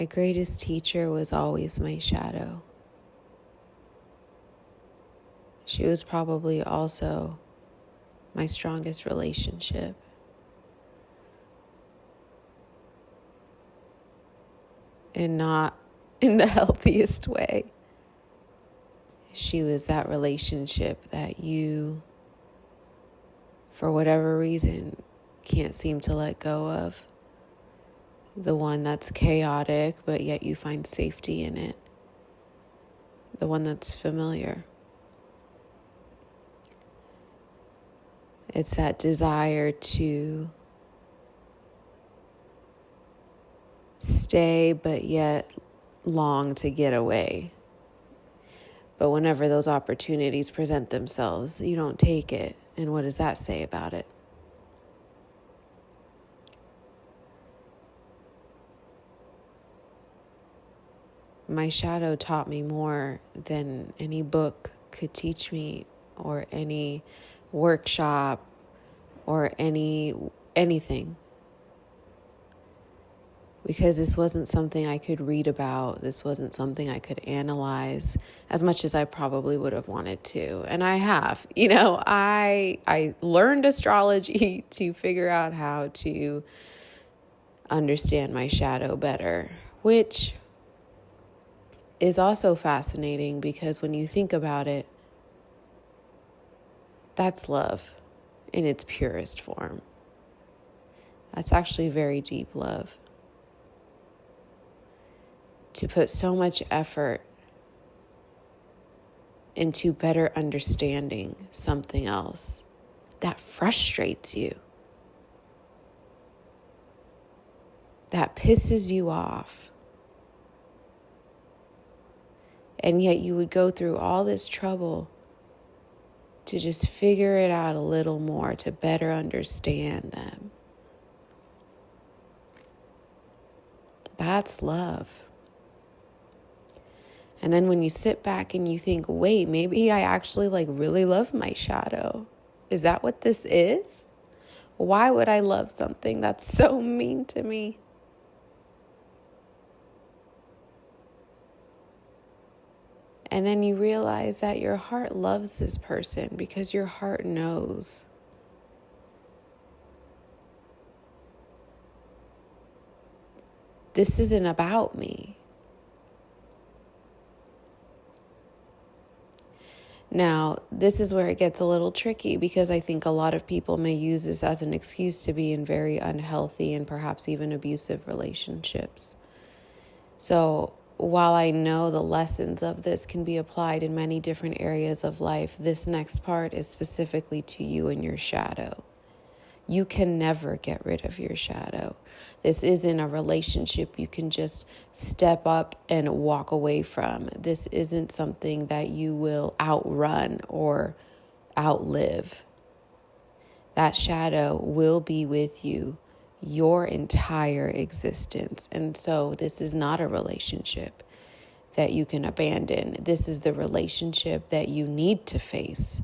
My greatest teacher was always my shadow. She was probably also my strongest relationship. And not in the healthiest way. She was that relationship that you, for whatever reason, can't seem to let go of. The one that's chaotic, but yet you find safety in it. The one that's familiar. It's that desire to stay, but yet long to get away. But whenever those opportunities present themselves, you don't take it. And what does that say about it? My shadow taught me more than any book could teach me, or any workshop, or anything. Because this wasn't something I could read about. This wasn't something I could analyze as much as I probably would have wanted to. And I have. I learned astrology to figure out how to understand my shadow better, which is also fascinating because when you think about it, that's love in its purest form. That's actually very deep love. To put so much effort into better understanding something else that frustrates you, that pisses you off. And yet you would go through all this trouble to just figure it out a little more, to better understand them. That's love. And then when you sit back and you think, wait, maybe I actually really love my shadow. Is that what this is? Why would I love something that's so mean to me? And then you realize that your heart loves this person because your heart knows. This isn't about me. Now, this is where it gets a little tricky because I think a lot of people may use this as an excuse to be in very unhealthy and perhaps even abusive relationships. So, while I know the lessons of this can be applied in many different areas of life, this next part is specifically to you and your shadow. You can never get rid of your shadow. This isn't a relationship you can just step up and walk away from. This isn't something that you will outrun or outlive. That shadow will be with you your entire existence. And so this is not a relationship that you can abandon. This is the relationship that you need to face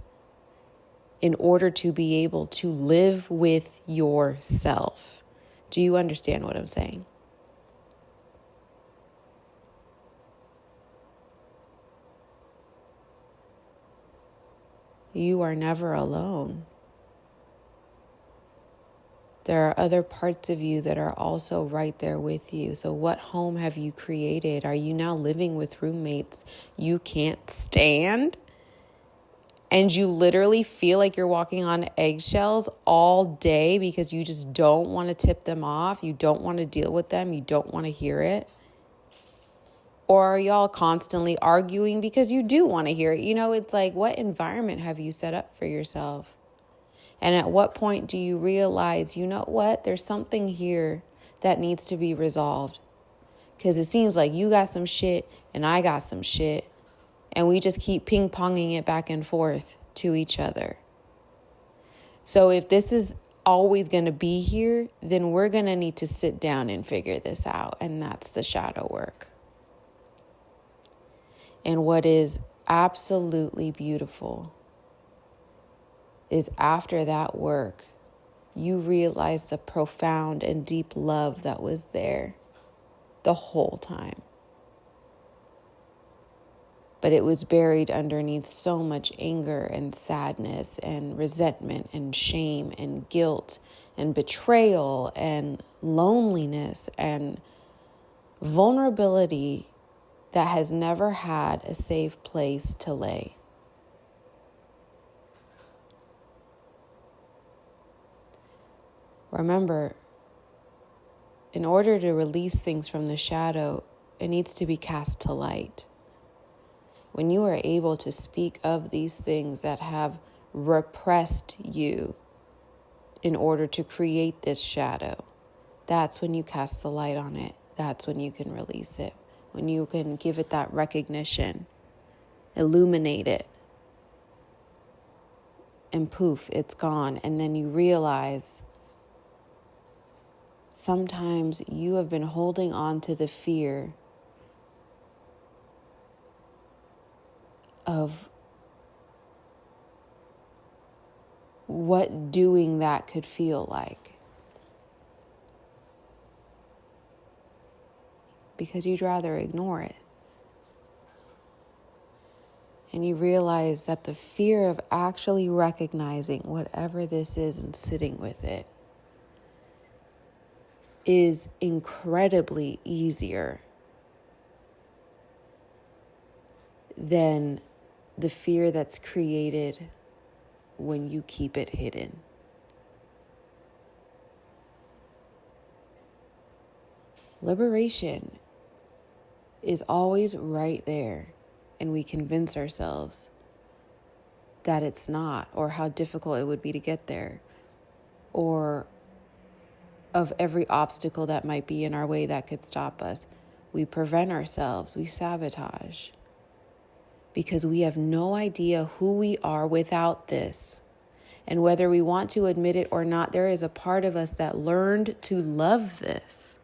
in order to be able to live with yourself. Do you understand what I'm saying? You are never alone. There are other parts of you that are also right there with you. So what home have you created? Are you now living with roommates you can't stand? And you literally feel like you're walking on eggshells all day because you just don't want to tip them off. You don't want to deal with them. You don't want to hear it. Or are y'all constantly arguing because you do want to hear it? It's like, what environment have you set up for yourself? And at what point do you realize, you know what, there's something here that needs to be resolved? Because it seems like you got some shit and I got some shit. And we just keep ping-ponging it back and forth to each other. So if this is always going to be here, then we're going to need to sit down and figure this out. And that's the shadow work. And what is absolutely beautiful is after that work, you realize the profound and deep love that was there. the whole time. But it was buried underneath so much anger and sadness and resentment and shame and guilt and betrayal and loneliness and vulnerability that has never had a safe place to lay. Remember, in order to release things from the shadow, it needs to be cast to light. When you are able to speak of these things that have repressed you in order to create this shadow, that's when you cast the light on it. That's when you can release it. When you can give it that recognition, illuminate it, and poof, it's gone. And then you realize sometimes you have been holding on to the fear of what doing that could feel like, because you'd rather ignore it. And you realize that the fear of actually recognizing whatever this is and sitting with it is incredibly easier than the fear that's created when you keep it hidden. Liberation is always right there, and we convince ourselves that it's not, or how difficult it would be to get there, or of every obstacle that might be in our way that could stop us. We prevent ourselves, we sabotage, because we have no idea who we are without this. And whether we want to admit it or not, there is a part of us that learned to love this.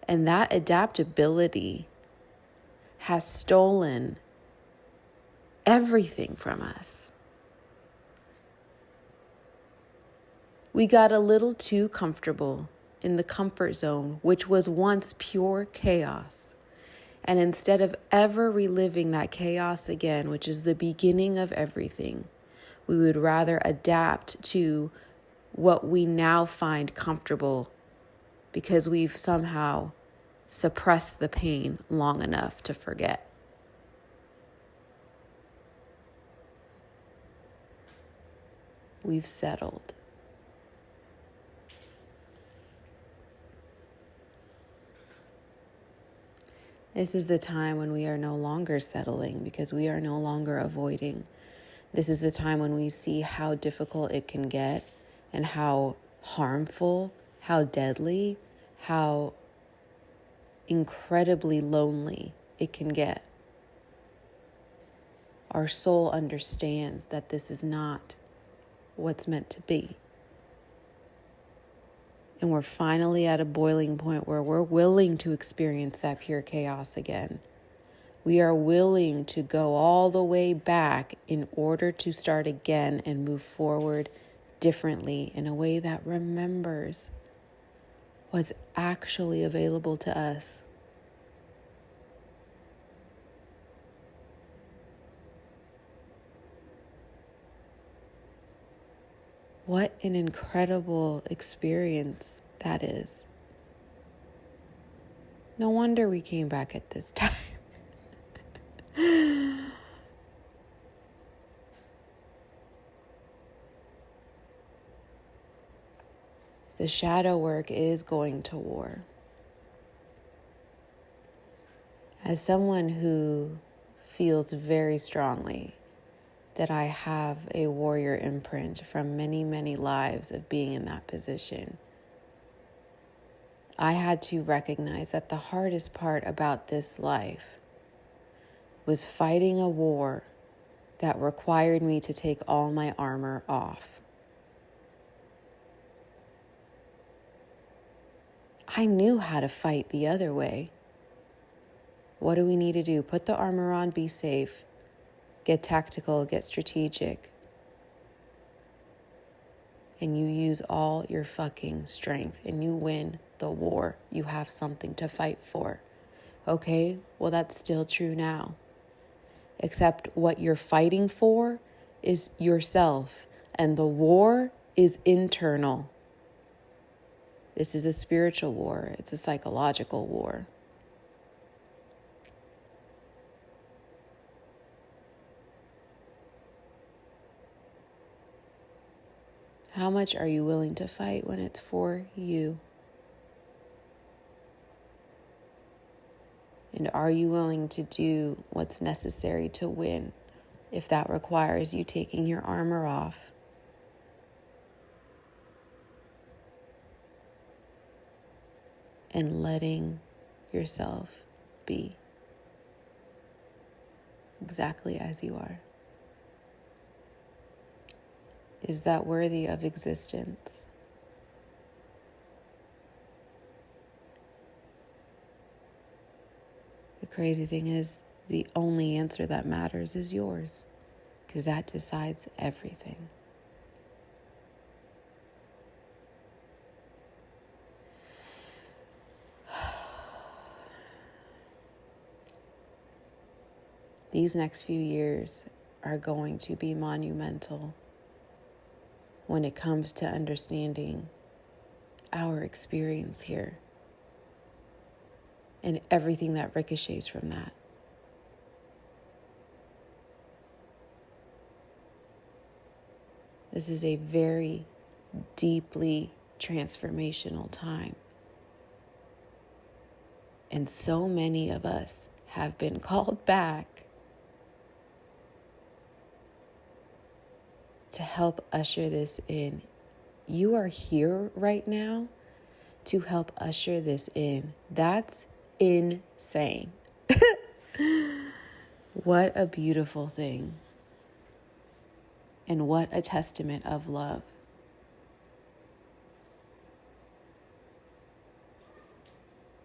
And that adaptability has stolen everything from us. We got a little too comfortable in the comfort zone, which was once pure chaos. And instead of ever reliving that chaos again, which is the beginning of everything, we would rather adapt to what we now find comfortable because we've somehow suppressed the pain long enough to forget. We've settled. This is the time when we are no longer settling because we are no longer avoiding. This is the time when we see how difficult it can get and how harmful, how deadly, how incredibly lonely it can get. Our soul understands that this is not what's meant to be. And we're finally at a boiling point where we're willing to experience that pure chaos again. We are willing to go all the way back in order to start again and move forward differently in a way that remembers what's actually available to us. What an incredible experience that is. No wonder we came back at this time. The shadow work is going to war. As someone who feels very strongly that I have a warrior imprint from many, many lives of being in that position, I had to recognize that the hardest part about this life was fighting a war that required me to take all my armor off. I knew how to fight the other way. What do we need to do? Put the armor on, be safe, get tactical, get strategic. And you use all your fucking strength and you win the war. You have something to fight for. Okay, well, that's still true now. Except what you're fighting for is yourself, and the war is internal. This is a spiritual war. It's a psychological war. How much are you willing to fight when it's for you? And are you willing to do what's necessary to win if that requires you taking your armor off? And letting yourself be exactly as you are? Is that worthy of existence? The crazy thing is, the only answer that matters is yours, because that decides everything. These next few years are going to be monumental when it comes to understanding our experience here and everything that ricochets from that. This is a very deeply transformational time. And so many of us have been called back to help usher this in. You are here right now to help usher this in. That's insane. What a beautiful thing. And what a testament of love.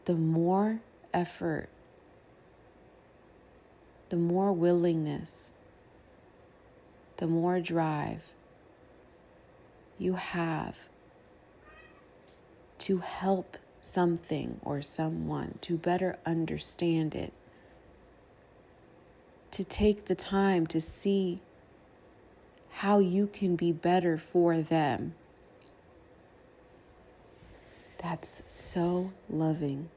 The more effort, the more willingness, the more drive you have to help something or someone to better understand it, to take the time to see how you can be better for them. That's so loving.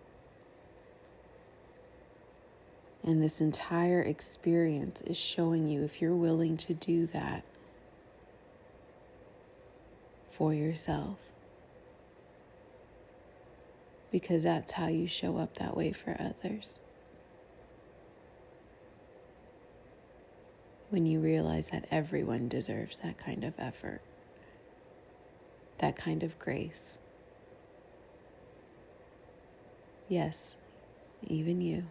And this entire experience is showing you if you're willing to do that for yourself. Because that's how you show up that way for others. When you realize that everyone deserves that kind of effort, that kind of grace. Yes, even you.